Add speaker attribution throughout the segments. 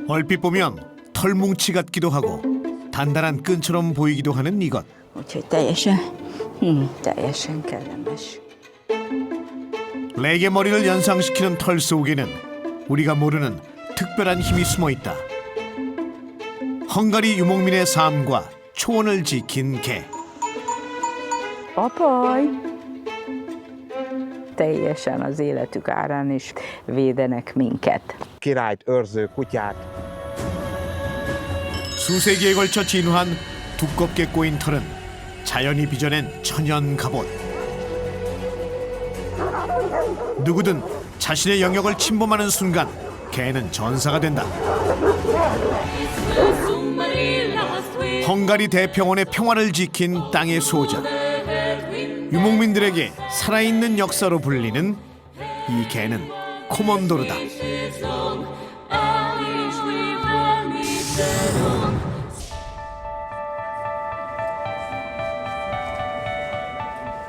Speaker 1: 얼핏 보면 털뭉치 같기도 하고 단단한 끈처럼 보이기도 하는 이것.
Speaker 2: úgyhogy teljesen kellemes.
Speaker 1: 레게 머리를 연상시키는 털 속에는 우리가 모르는 특별한 힘이 숨어 있다. 헝가리 유목민의 삶과 초원을 지킨 개.
Speaker 2: Apaj! Teljesen az életük árán is védenek minket.
Speaker 3: Királyt őrző kutyák.
Speaker 1: 수세기에 걸쳐 진화한 두껍게 꼬인 털은 자연이 빚어낸 천연 갑옷. 누구든 자신의 영역을 침범하는 순간 개는 전사가 된다. 헝가리 대평원의 평화를 지킨 땅의 소자. 유목민들에게 살아있는 역사로 불리는 이 개는 코몬도르다.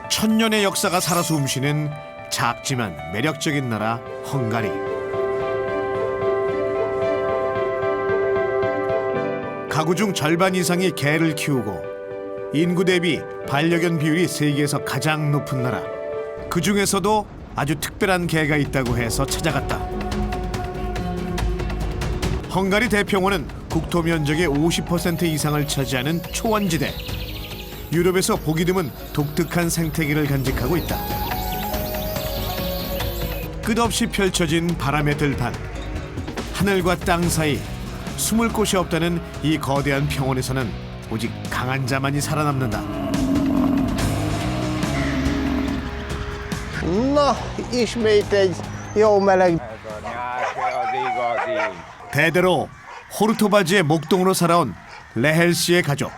Speaker 1: 천년의 역사가 살아 숨쉬는 작지만 매력적인 나라 헝가리. 가구 중 절반 이상이 개를 키우고 인구 대비 반려견 비율이 세계에서 가장 높은 나라. 그 중에서도 아주 특별한 개가 있다고 해서 찾아갔다. 헝가리 대평원은 국토 면적의 50% 이상을 차지하는 초원지대. 유럽에서 보기 드문 독특한 생태계를 간직하고 있다. 끝없이 펼쳐진 바람의 들판. 하늘과 땅 사이 숨을 곳이 없다는 이 거대한 평원에서는 오직 강한 자만이 살아남는다.
Speaker 3: Na, ismét egy jó meleg.
Speaker 1: 대대로 호르토바지의 목동으로 살아온 레헬 씨의 가족.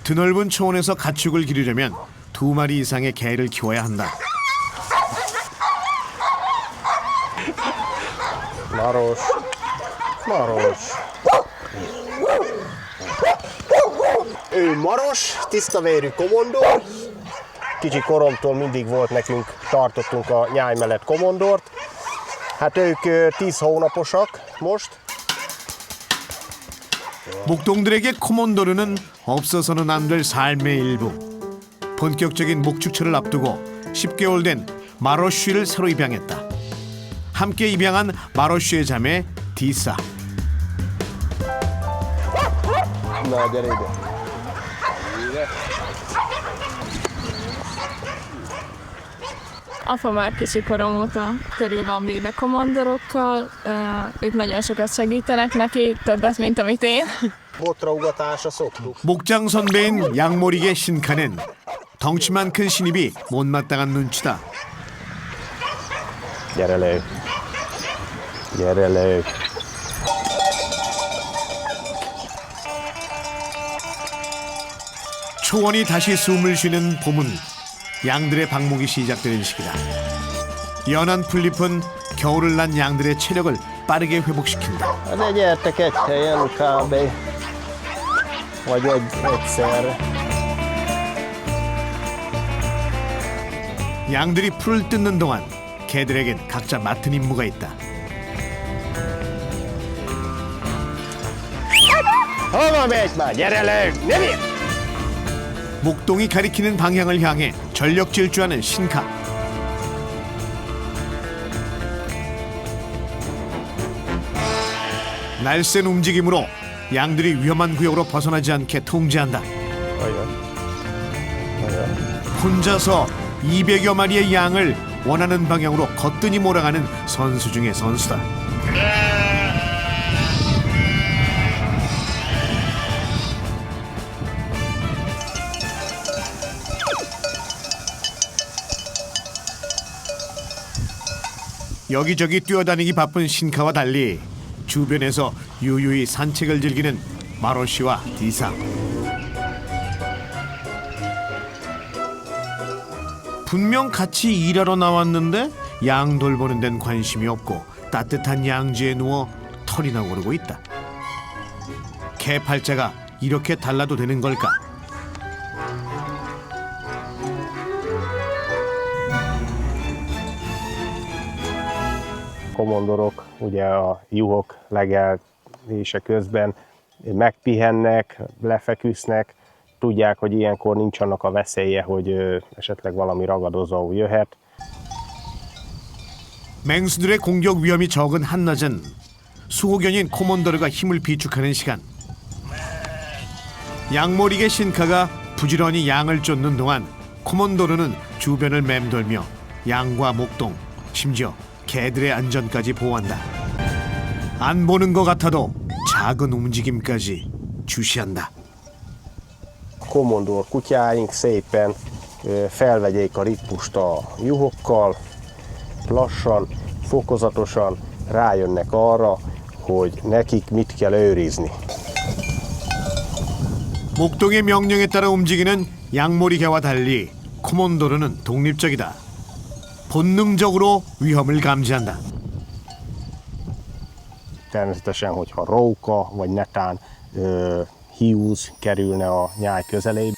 Speaker 1: 드넓은 초원에서 가축을 기르려면 2마리 이상의 개를 키워야 한다.
Speaker 3: Maros. Maros. Ő Maros, tisztavérű komondor. Kicsi koromtól mindig volt nekünk, tartottunk a nyáj mellett komondort. Hát ők 10 hónaposak most.
Speaker 1: 목동들에게 코몬도르는 없어서는 안 될 삶의 일부. 본격적인 목축철을 앞두고 10개월 된 마로쉬를 새로 입양했다. 함께 입양한 마로쉬의 자매 디사.
Speaker 3: Na, gyere ide.
Speaker 4: Apa már kicsi korom óta körül van véve kommandorokkal, ők nagyon sokat segítenek neki, többet, mint amit én.
Speaker 3: Botraugatásra szoktuk.
Speaker 1: 목장 선배인 양모리게 신카는 덩치만 큰 신입이 못마땅한 눈치다.
Speaker 3: Gyere le. Gyere le.
Speaker 1: 초원이 다시 숨을 쉬는 봄은 양들의 방목이 시작되는 시기다. 연한 풀잎은 겨울을 난 양들의 체력을 빠르게 회복시킨다.
Speaker 3: De gyertek egy helyen kb. Vagy egyszerre.
Speaker 1: 양들이 풀을 뜯는 동안 개들에겐 각자 맡은 임무가 있다.
Speaker 3: Hova megy már? Gyere le! Nem ér!
Speaker 1: 목동이 가리키는 방향을 향해 전력 질주하는 신카. 날쌘 움직임으로 양들이 위험한 구역으로 벗어나지 않게 통제한다. 혼자서 200여 마리의 양을 원하는 방향으로 거뜬히 몰아가는 선수 중의 선수다. 여기저기 뛰어다니기 바쁜 신카와 달리 주변에서 유유히 산책을 즐기는 마로씨와 디사. 분명 같이 일하러 나왔는데 양 돌보는 데는 관심이 없고 따뜻한 양지에 누워 털이나 고르고 있다. 개 팔자가 이렇게 달라도 되는 걸까?
Speaker 3: Komondorok, ugye a juhok legelt tevékenykedése közben megpihennek, lefeküsznek, tudják, hogy ilyenkor nincs annak a veszélye, hogy esetleg valami ragadozó jöhet.
Speaker 1: 맹수들의 공격 위험이 적은 한낮은 수호견인 코몬도르가 힘을 비축하는 시간. 양모릭의 신카가 부지런히 양을 쫓는 동안 코몬도르는 주변을 맴돌며 양과 목동, 심지어 개들의 안전까지 보호한다. 안 보는 것 같아도 작은 움직임까지 주시한다.
Speaker 3: Komondor kutyáink szépen felvegyék a ritmust a juhokkal, lassan, fokozatosan rájönnek arra, hogy nekik mit kell őrizni.
Speaker 1: 목동의 명령에 따라 움직이는 양모리개와 달리 코몬도르는 독립적이다. 본능적으로 위험을 감지한다.
Speaker 3: Természetesen, hogyha róka vagy netán hiúz kerülne a nyáj közelébe,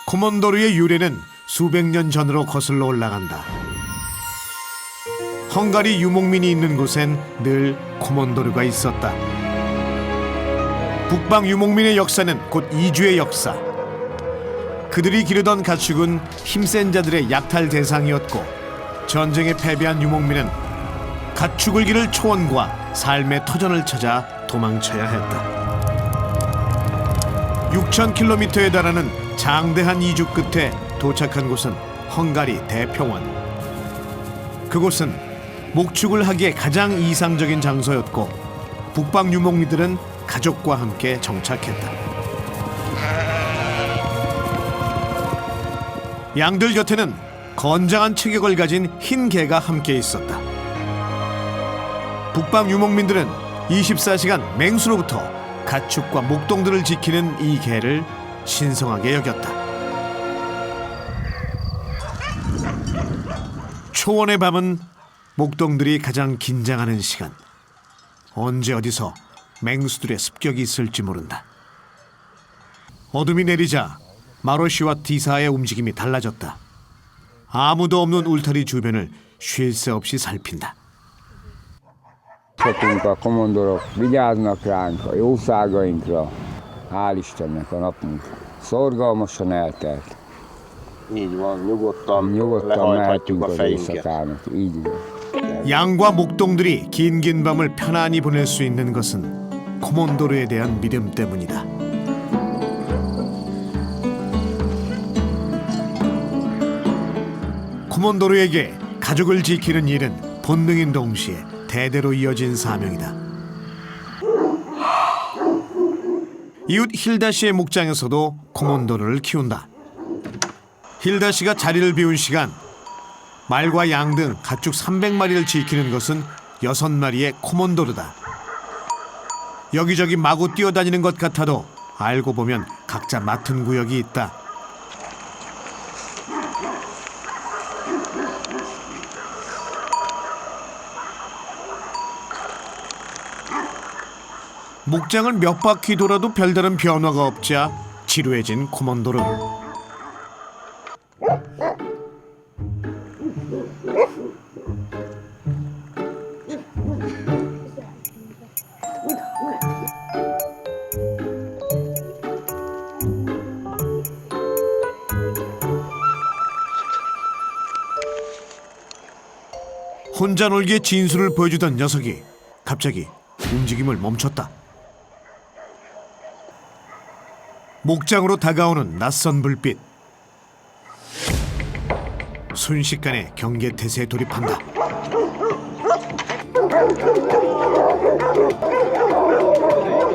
Speaker 1: 코몬도르의 유래는 수백 년 전으로 거슬러 올라간다. 헝가리 유목민이 있는 곳엔 늘 코몬도르가 있었다. 북방 유목민의 역사는 곧 이주의 역사. 그들이 기르던 가축은 힘센 자들의 약탈 대상이었고 전쟁에 패배한 유목민은 가축을 기를 초원과 삶의 터전을 찾아 도망쳐야 했다. 6,000km에 달하는 장대한 이주 끝에 도착한 곳은 헝가리 대평원. 그곳은 목축을 하기에 가장 이상적인 장소였고 북방 유목민들은 가족과 함께 정착했다. 양들 곁에는 건장한 체격을 가진 흰 개가 함께 있었다. 북방 유목민들은 24시간 맹수로부터 가축과 목동들을 지키는 이 개를 신성하게 여겼다. 초원의 밤은 목동들이 가장 긴장하는 시간. 언제 어디서 맹수들의 습격이 있을지 모른다. 어둠이 내리자 마로시와 디사의 움직임이 달라졌다. 아무도 없는 울타리 주변을 쉴 새 없이 살핀다.
Speaker 5: A komondorok vigyáznak ránk, a jószágainkra. Hál' Istennek a napunk szorgalmasan eltelt.
Speaker 3: így van, nyugodtan
Speaker 5: Nyugodtan
Speaker 3: lehajthatjuk
Speaker 5: mehetünk
Speaker 3: a
Speaker 5: az
Speaker 3: fejünket.
Speaker 5: éjszakának. Így van.
Speaker 1: 양과 목동들이 긴 밤을 편안히 보낼 수 있는 것은 코몬도르에 대한 믿음 때문이다. 코몬도르에게 가족을 지키는 일은 본능인 동시에 대대로 이어진 사명이다. 이웃 힐다 씨의 목장에서도 코몬도르를 키운다. 힐다 씨가 자리를 비운 시간, 말과 양 등 가축 300마리를 지키는 것은 6마리의 코몬도르다. 여기저기 마구 뛰어다니는 것 같아도 알고 보면 각자 맡은 구역이 있다. 목장을 몇 바퀴 돌아도 별다른 변화가 없자 지루해진 코몬도르. 혼자 놀기에 진수를 보여주던 녀석이 갑자기 움직임을 멈췄다. 목장으로 다가오는 낯선 불빛. 순식간에 경계태세에 돌입한다.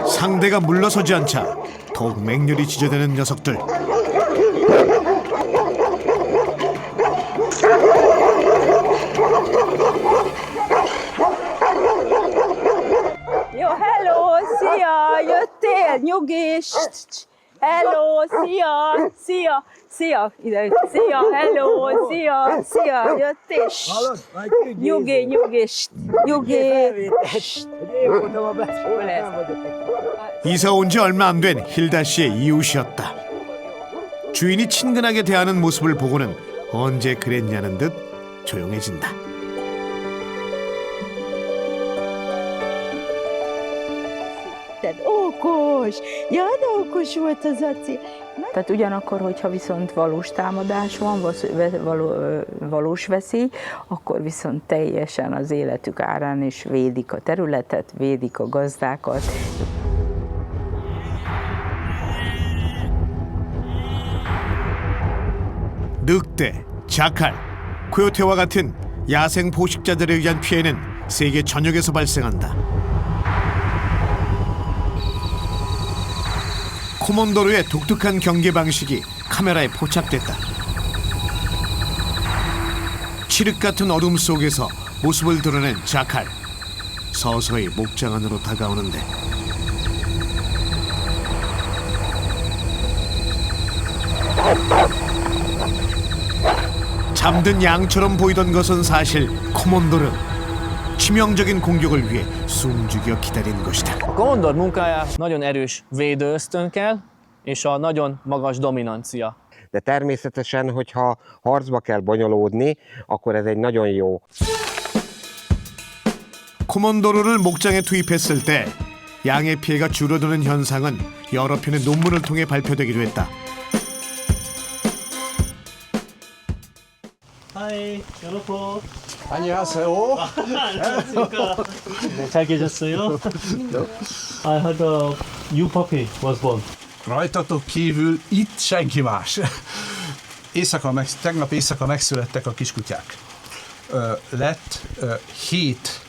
Speaker 1: 상대가 물러서지 않자 더욱 맹렬히 지저대는 녀석들.
Speaker 2: Jó, hello, szia, jöttél, nyugis. Hello, szia, szia, szia, ide, szia, hello, szia, szia, jöttél. Nyugi, nyugis, nyugi.
Speaker 1: 이사 온 지 얼마 안 된 힐다 씨의 이웃이었다. 주인이 친근하게 대하는 모습을 보고는 언제 그랬냐는 듯 조용해진다.
Speaker 2: érted? Okos! Ja, de okos volt az Aci. Tehát ugyanakkor, hogyha viszont valós támadás van, valós veszély, akkor viszont teljesen az életük árán is védik a területet, védik a gazdákat.
Speaker 1: 늑대, 자칼, 코요테와 같은 야생 포식자들에 의한 피해는 세계 전역에서 발생한다. 코몬도르의 독특한 경계 방식이 카메라에 포착됐다. 칠흑 같은 어둠 속에서 모습을 드러낸 자칼. 서서히 목장 안으로 다가오는데 잠든 양처럼 보이던 것은 사실 코몬도르. 치명적인 공격을 위해 숨죽여 기다린 것이다.
Speaker 6: A komondor munkája nagyon erős védőösztön kell, és a nagyon magas dominancia.
Speaker 3: De természetesen, hogyha harcba kell bonyolódni, akkor ez egy nagyon jó.
Speaker 1: 코몬도르를 목장에 투입했을 때 양의 피해가 줄어드는 현상은 여러 편의 논문을 통해 발표되기도 했다.
Speaker 7: 하이, 여러분.
Speaker 8: 안녕하세요.
Speaker 7: 네, 잘 계셨어요? I had a new puppy was born.
Speaker 8: Rajtatok kívül itt senki más. Tegnap éjszaka megszülettek a kiskutyák. Lett 7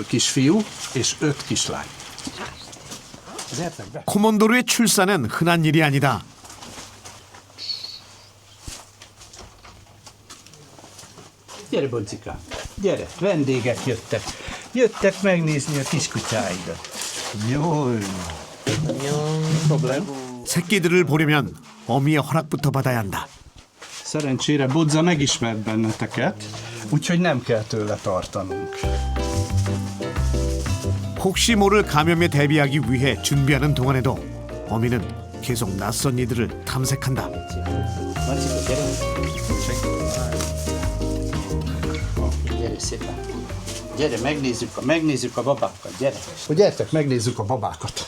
Speaker 8: kisfiú és 5 kislány. Gyertek be!
Speaker 1: 코몬도르의 출산은 흔한 일이 아니다.
Speaker 8: Gyere, Boncikám! Gyere, vendégek jöttek. Jöttek megnézni a kiskutyáidat. Jól. Problém?
Speaker 1: 새끼들을 보려면 어미의 허락부터 받아야 한다.
Speaker 8: Szerencsére Bodza megismert benneteket, úgyhogy nem kell tőle tartanunk.
Speaker 1: 혹시 모를 감염에 대비하기 위해 준비하는 동안에도 어미는 계속 낯선 이들을 탐색한다.
Speaker 8: Gyere szépen. Gyere, megnézzük a babákat, gyere. Gyertek, megnézzük a babákat.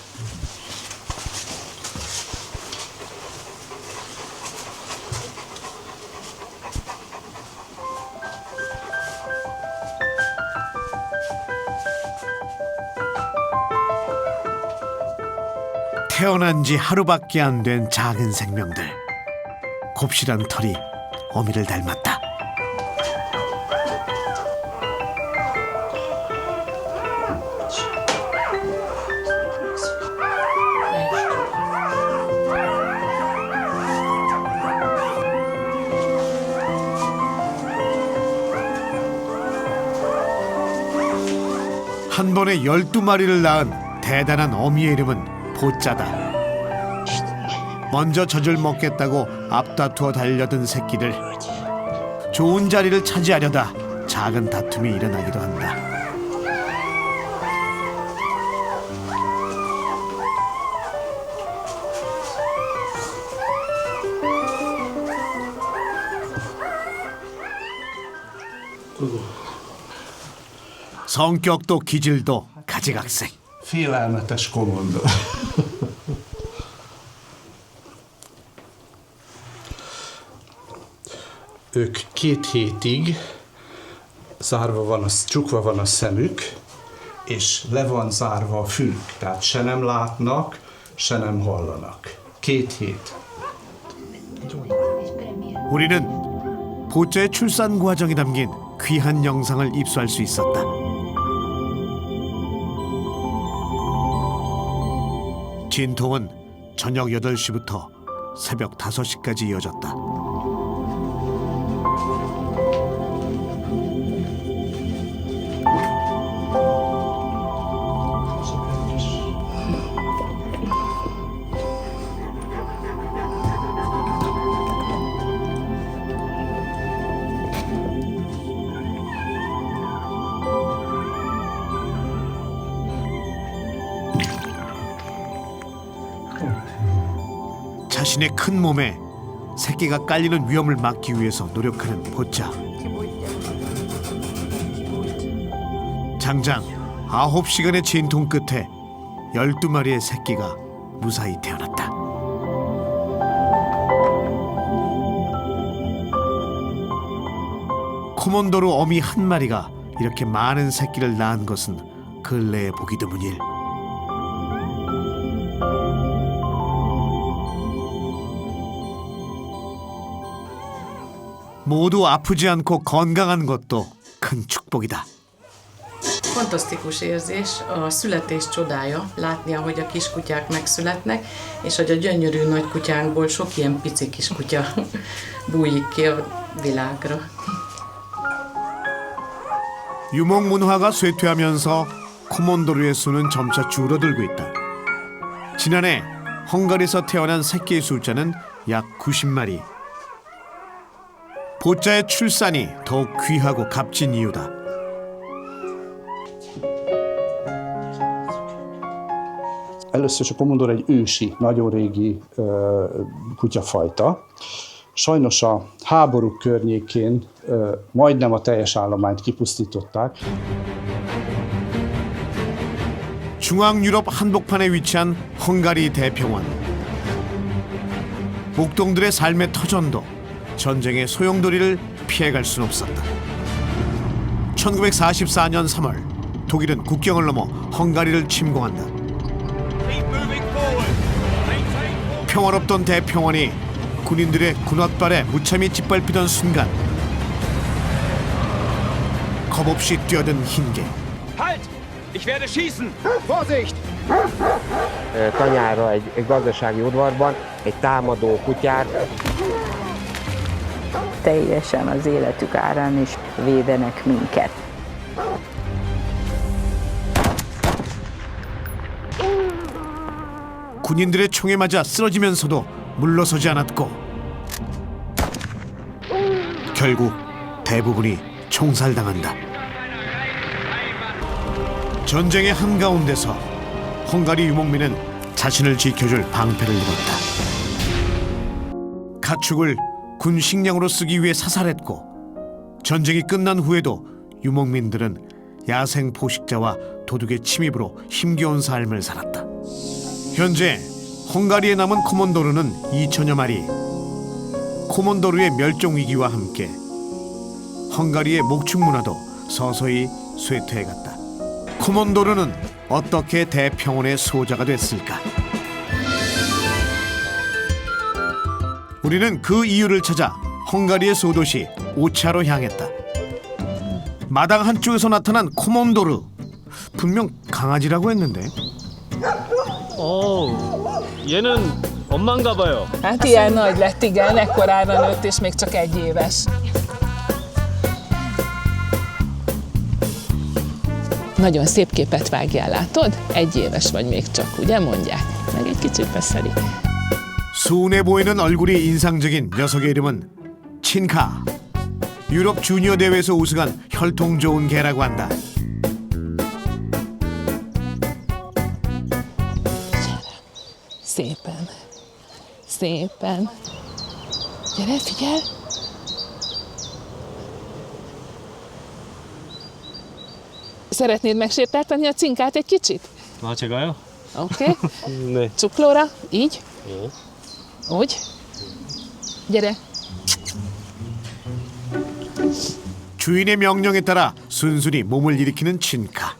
Speaker 1: 태어난 지 하루밖에 안 된 작은 생명들. 곱실한 털이 어미를 닮았다. 한 번에 12마리를 낳은 대단한 어미의 이름은 보짜다. 먼저 젖을 먹겠다고 앞다투어 달려든 새끼들. 좋은 자리를 차지하려다 작은 다툼이 일어나기도 한다. 성격도 기질도 가지각색.
Speaker 8: Félelmetes komondor. Ők 2 hétig csukva van a szemük, és le van zárva a fülük. Tehát se nem látnak, se nem hallanak. 2 hét.
Speaker 1: 우리는 보짜의 출산 과정이 담긴 귀한 영상을 입수할 수 있었다. 진통은 저녁 8시부터 새벽 5시까지 이어졌다. 자신의 큰 몸에 새끼가 깔리는 위험을 막기 위해서 노력하는 보짜. 장장 9시간의 진통 끝에 12마리의 새끼가 무사히 태어났다. 코몬도르 어미 한 마리가 이렇게 많은 새끼를 낳은 것은 근래에 보기 드문 일. 모두 아프지 않고 건강한 것도 큰 축복이다.
Speaker 9: Fantasztikus érzés, a születés csodája, látni, ahogy a kiskutyák megszületnek, és hogy a gyönyörű nagy kutyánkból sok ilyen pici kiskutya bújik ki a világra.
Speaker 1: 유목 문화가 쇠퇴하면서 코몬도르의 수는 점차 줄어들고 있다. 지난해 헝가리에서 태어난 새끼의 숫자는 약 90마리. 보자의 출산이 더욱 귀하고 값진 이유다.
Speaker 8: Először is a komondor egy ősi, nagyon régi kutyafajta. Sajnos a háborúk környékén majdnem a teljes állományt kipusztították.
Speaker 1: 중앙유럽 한복판에 위치한 헝가리 대평원. 목동들의 삶의 터전도 전쟁의 소용돌이를 피해갈 순 없었다. 1944년 3월 독일은 국경을 넘어 헝가리를 침공한다. 평화롭던 대평원이 군인들의 군홧발에 무참히 짓밟히던 순간 겁없이 뛰어든 흰개.
Speaker 3: Tanyára egy gazdasági udvarban egy támadó kutyát.
Speaker 2: Teljesen az életük árán is védenek minket.
Speaker 1: 군인들의 총에 맞아 쓰러지면서도 물러서지 않았고 결국 대부분이 총살당한다. 전쟁의 한가운데서 헝가리 유목민은 자신을 지켜줄 방패를 입었다. 가축을 군 식량으로 쓰기 위해 사살했고 전쟁이 끝난 후에도 유목민들은 야생 포식자와 도둑의 침입으로 힘겨운 삶을 살았다. 현재 헝가리에 남은 코몬도르는 2천여 마리. 코몬도르의 멸종 위기와 함께 헝가리의 목축 문화도 서서히 쇠퇴해갔다. 코몬도르는 어떻게 대평원의 수호자가 됐을까? 우리는 그 이유를 찾아 헝가리의 소도시 오차로 향했다. 마당 한쪽에서 나타난 코몬도르. 분명 강아지라고 했는데.
Speaker 7: 얘는 엄마인가 봐요.
Speaker 4: Hát ilyen nagy lett, igen, ekkorára nőtt, és még csak 1 éves. Nagyon szép képet vágjál, látod? 1 éves vagy még csak, ugye mondják? Meg egy kicsit feszelik.
Speaker 1: 순해 보이는 얼굴이 인상적인 녀석의 이름은 친카. 유럽 주니어 대회에서 우승한 혈통 좋은 개라고 한다.
Speaker 4: Szépen. Szépen. Gyere, figyelj! Szeretnéd megsértáltani a cinkát egy kicsit?
Speaker 7: 아, 제가요?
Speaker 4: Oké.
Speaker 7: 네.
Speaker 4: Csuklóra, így. Úgy. Gyere.
Speaker 1: 주인의 명령에 따라 순순히 몸을 일으키는 친카.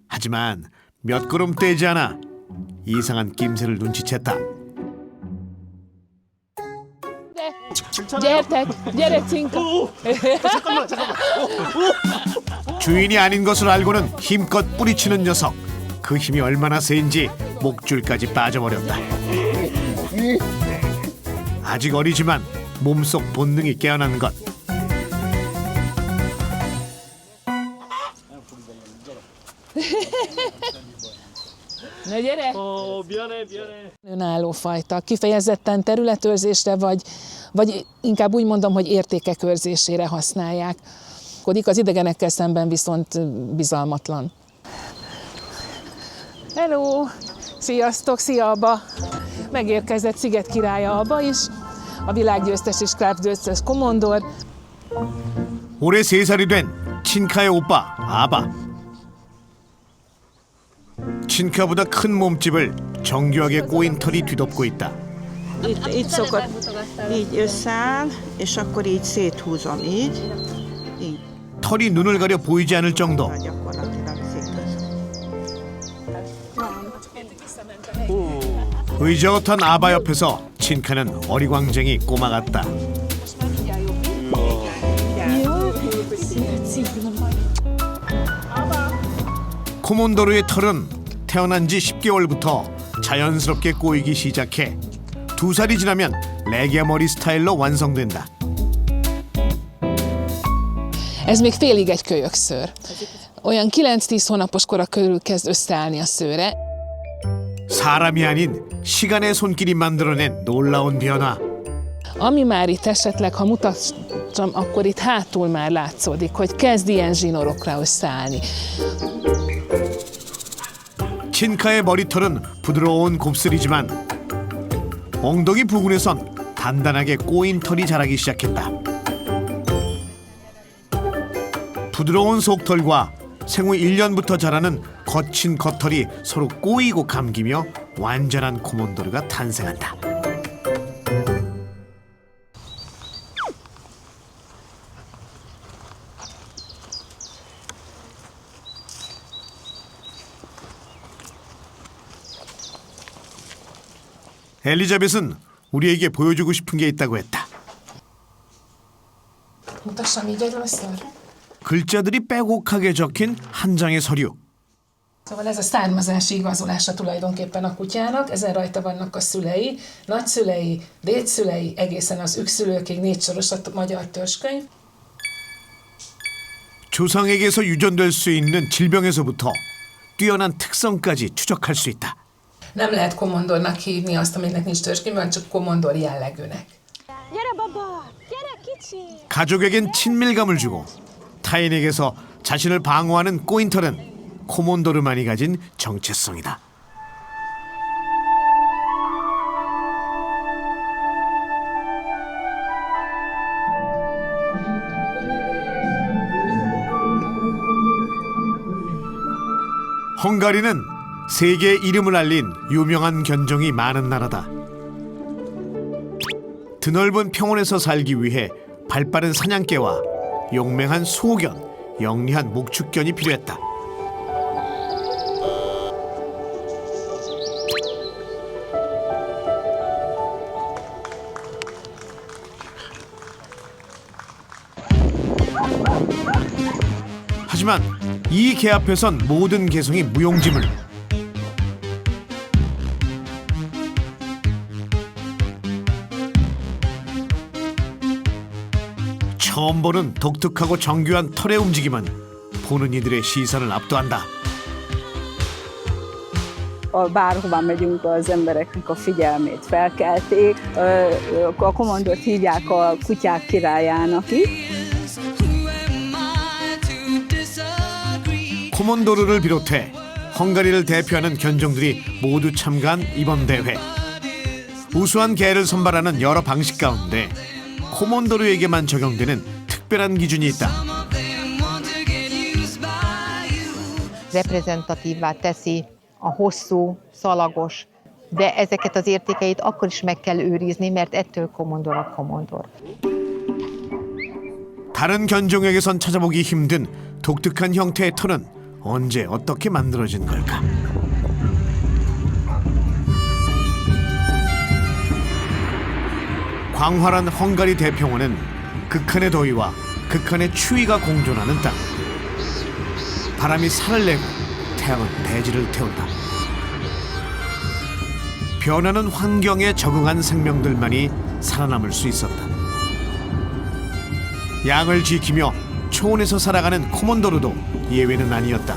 Speaker 1: 하지만 몇 걸음 떼지 않아 이상한 낌새를 눈치챘다.
Speaker 4: Gyertek, gyere, cinka!
Speaker 1: 주인이 아닌 것을 알고는 힘껏 뿌리치는 녀석. 그 힘이 얼마나 세인지 목줄까지 빠져버렸다. 아직 어리지만 몸속 본능이 깨어난 것.
Speaker 4: Na gyere!
Speaker 7: 미안해.
Speaker 4: Önálló fajta, kifejezetten területőrzésre, vagy inkább úgy mondom, hogy értékek őrzésére használják. Az idegenekkel szemben viszont bizalmatlan. Hello! Sziasztok, szia Abba! Megérkezett Sziget királya Abba is, a világgyőztes és klábgyőztes komondor.
Speaker 1: 올해 3살이 된 친카의 오빠 아바. 친카보다 큰 몸집을 정교하게 꼬인 털이 뒤덮고 있다.
Speaker 10: Itt szokott, így összeáll, és akkor így széthúzom, így. Így.
Speaker 1: 털이 눈을 가려 보이지 않을 정도.
Speaker 10: Gyakorlatilag széthúzom.
Speaker 1: 의젓한 아바 옆에서 친카는 어리광쟁이 꼬마 같다. 코몬도르의 털은 태어난 지 10개월부터 자연스럽게 꼬이기 시작해 2살이 지나면 레게 머리 스타일로 완성된다.
Speaker 4: Ez még félig egy kölyökszőr. Olyan 9-10 hónapos kora körül kezd összeállni a szőre.
Speaker 1: 사람이 아닌 시간의 손길이 만들어낸 놀라운 변화.
Speaker 4: Ami már itt esetleg, ha mutatom, akkor itt hátul már látszódik, hogy kezd ilyen zsinórokra összeállni.
Speaker 1: 친카의 머리털은 부드러운 곱슬이지만 엉덩이 부근에선 단단하게 꼬인 털이 자라기 시작했다. 부드러운 속털과 생후 1년부터 자라는 거친 겉털이 서로 꼬이고 감기며 완전한 코몬도르가 탄생한다. 엘리자벳은 우리에게 보여주고 싶은 게 있다고 했다.
Speaker 4: Mutassam így először.
Speaker 1: 글자들이 빼곡하게 적힌 한 장의 서류.
Speaker 4: Szóval ez a származási igazolása tulajdonképpen a kutyának, ezen rajta vannak a szülei, nagyszülei, dédszülei, egészen az ükszülőkig 4 soros a magyar törzskönyv.
Speaker 1: 조상에게서 유전될 수 있는 질병에서부터 뛰어난 특성까지 추적할 수 있다.
Speaker 4: Nem lehet komondornak hívni azt, aminek nincs törzskönyvben, csak komondor jellegűnek.
Speaker 1: 가족에겐 친밀감을 주고 타인에게서 자신을 방어하는 꼬인털은 코몬도르만이 가진 정체성이다. 헝가리는 세계에 이름을 알린 유명한 견종이 많은 나라다. 드넓은 평원에서 살기 위해 발빠른 사냥개와 용맹한 소견, 영리한 목축견이 필요했다. 하지만 이 개 앞에선 모든 개성이 무용지물. 처음 보는 독특하고 정교한 털의 움직임은 보는 이들의 시선을 압도한다.
Speaker 2: Bárhova megyünk, az embereknek a figyelmét felkelték. A komondort hívják a kutyák királyának is.
Speaker 1: 코몬도르를 비롯해 헝가리를 대표하는 견종들이 모두 참가한 이번 대회. 우수한 개를 선발하는 여러 방식 가운데 코몬도르에게만 적용되는 특별한 기준이 있다.
Speaker 11: Reprezentatívvá teszi a hosszú, szalagos, de ezeket az értékeit akkor is meg kell őrizni, mert ettől komondor a komondor.
Speaker 1: 다른 견종에게선 찾아보기 힘든 독특한 형태의 털은 언제 어떻게 만들어진 걸까? 광활한 헝가리 대평원은 극한의 더위와 극한의 추위가 공존하는 땅. 바람이 살을 내고 태양은 대지를 태운다. 변하는 환경에 적응한 생명들만이 살아남을 수 있었다. 양을 지키며 초원에서 살아가는 코몬도르도 예외는 아니었다.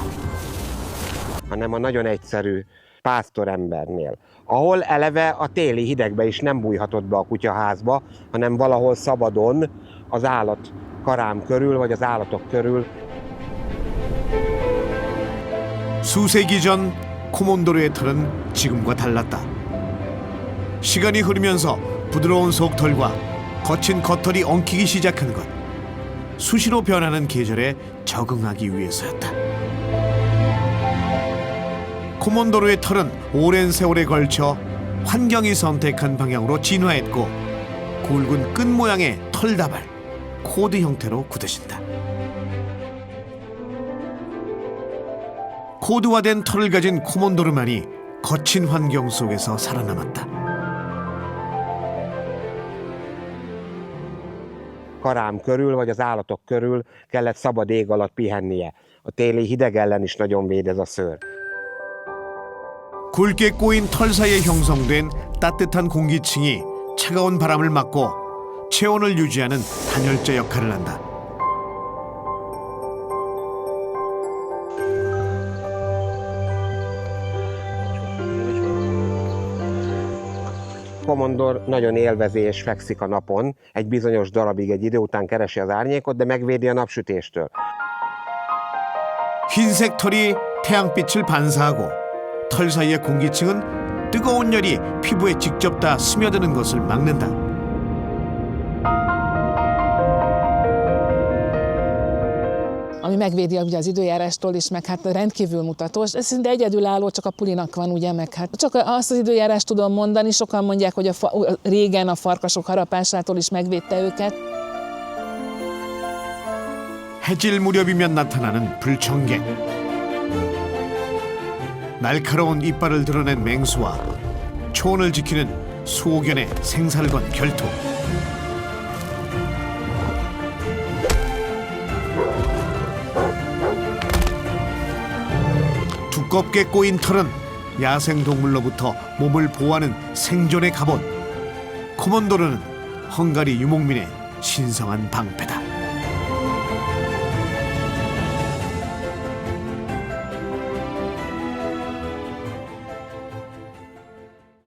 Speaker 3: hanem a nagyon egyszerű pásztorembernél, ahol eleve a téli hidegbe is nem bújhatott be a kutyaházba, hanem valahol szabadon az állat karám körül, vagy az állatok körül.
Speaker 1: 수세기 전 코몬도르의 털은 지금과 달랐다. 시간이 흐르면서 부드러운 속털과 거친 겉털이 엉키기 시작한 것. 수시로 변하는 계절에 적응하기 위해서였다. 코몬도르의 털은 오랜 세월에 걸쳐 환경이 선택한 방향으로 진화했고 굵은 끈 모양의 털다발, 코드 형태로 굳어진다. 코드화된 털을 가진 코몬도르만이 거친 환경 속에서 살아남았다.
Speaker 3: Karám körül, vagy az állatok körül kellett szabad ég alatt pihennie. A téli hideg ellen is nagyon véd ez a szőr.
Speaker 1: 굵게 꼬인 털 사이에 형성된 따뜻한 공기층이 차가운 바람을 막고 체온을 유지하는 단열재 역할을 한다.
Speaker 3: Komondor nagyon élvezi és fekszik a napon, egy bizonyos darabig, egy idő után keresi az árnyékot, de megvédi a napsütéstől.
Speaker 1: 흰색 털이 태양빛을 반사하고 털 사이의 공기층은 뜨거운 열이 피부에 직접 다 스며드는 것을 막는다.
Speaker 4: Ami megvédi ugye az időjárástól is, meg hát rendkívül mutatós. Ez szinte egyedülálló, csak a pulinak van, ugye, meg hát csak azt az időjárást tudom mondani, sokan mondják, hogy régen a farkasok harapásától is megvédte őket.
Speaker 1: 해질 무렵이면 나타나는 불청객. 날카로운 이빨을 드러낸 맹수와 초원을 지키는 수호견의 생살건 결투. 두껍게 꼬인 털은 야생동물로부터 몸을 보호하는 생존의 갑옷. 코몬도르는 헝가리 유목민의 신성한 방패다.